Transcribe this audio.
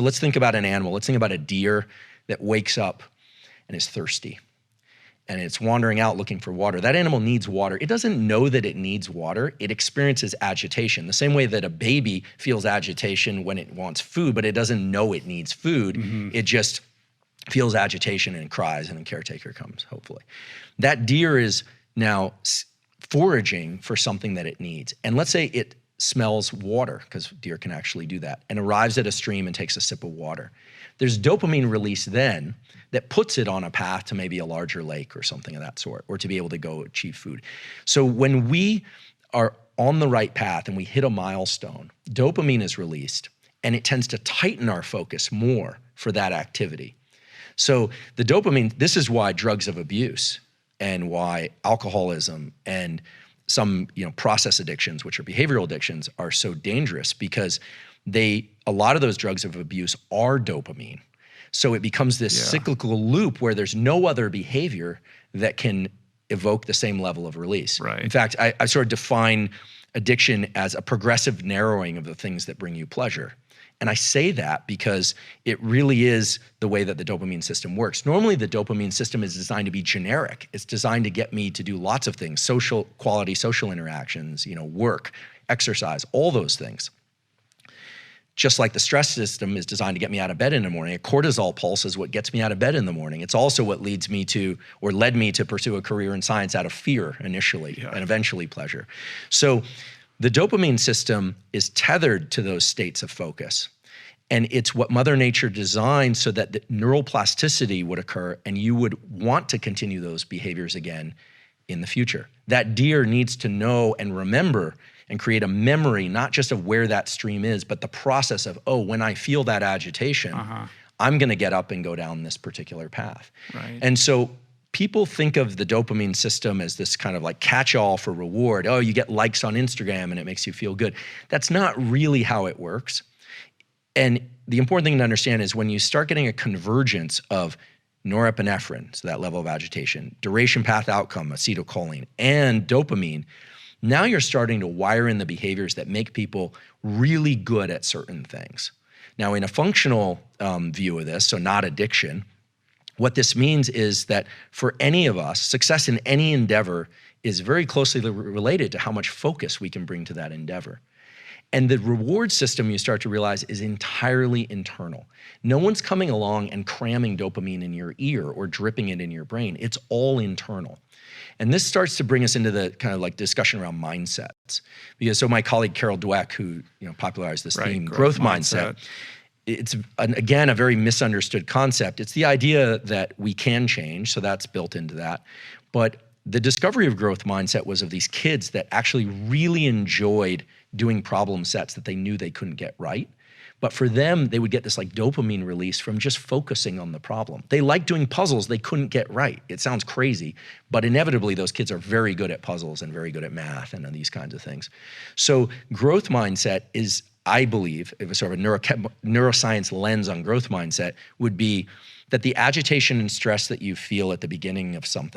let's think about an animal. Let's think about a deer that wakes up and is thirsty. And it's wandering out looking for water. That animal needs water. It doesn't know that it needs water. It experiences agitation. The same way that a baby feels agitation when it wants food, but it doesn't know it needs food. It just feels agitation and cries, and the caretaker comes, hopefully. That deer is now foraging for something that it needs. And let's say it smells water, because deer can actually do that, and arrives at a stream and takes a sip of water. There's dopamine release then that puts it on a path to maybe a larger lake or something of that sort, or to be able to go achieve food. So when we are on the right path and we hit a milestone, dopamine is released, and it tends to tighten our focus more for that activity. So the dopamine, this is why drugs of abuse and why alcoholism and some process addictions, which are behavioral addictions, are so dangerous, because a lot of those drugs of abuse are dopamine. So it becomes this cyclical loop where there's no other behavior that can evoke the same level of release. Right. In fact, I sort of define addiction as a progressive narrowing of the things that bring you pleasure. And I say that because it really is the way that the dopamine system works. Normally, the dopamine system is designed to be generic. It's designed to get me to do lots of things, social interactions, work, exercise, all those things. Just like the stress system is designed to get me out of bed in the morning, a cortisol pulse is what gets me out of bed in the morning. It's also what led me to pursue a career in science out of fear initially, and eventually pleasure. So the dopamine system is tethered to those states of focus. And it's what Mother Nature designed so that the neural plasticity would occur and you would want to continue those behaviors again in the future. That deer needs to know and remember and create a memory, not just of where that stream is, but the process of, when I feel that agitation, I'm gonna get up and go down this particular path. Right. And so people think of the dopamine system as this kind of like catch-all for reward. Oh, you get likes on Instagram and it makes you feel good. That's not really how it works. And the important thing to understand is when you start getting a convergence of norepinephrine, so that level of agitation, duration path outcome, acetylcholine, and dopamine, now you're starting to wire in the behaviors that make people really good at certain things. Now, in a functional view of this, so not addiction, what this means is that for any of us, success in any endeavor is very closely related to how much focus we can bring to that endeavor. And the reward system, you start to realize, is entirely internal. No one's coming along and cramming dopamine in your ear or dripping it in your brain. It's all internal. And this starts to bring us into the kind of like discussion around mindsets. Because so my colleague Carol Dweck, who popularized this theme, growth mindset, it's again a very misunderstood concept. It's the idea that we can change, so that's built into that. But the discovery of growth mindset was of these kids that actually really enjoyed doing problem sets that they knew they couldn't get right. But for them, they would get this like dopamine release from just focusing on the problem. They liked doing puzzles they couldn't get right. It sounds crazy, but inevitably those kids are very good at puzzles and very good at math and these kinds of things. So growth mindset is, I believe, if it's sort of a neuroscience lens on growth mindset, would be that the agitation and stress that you feel at the beginning of something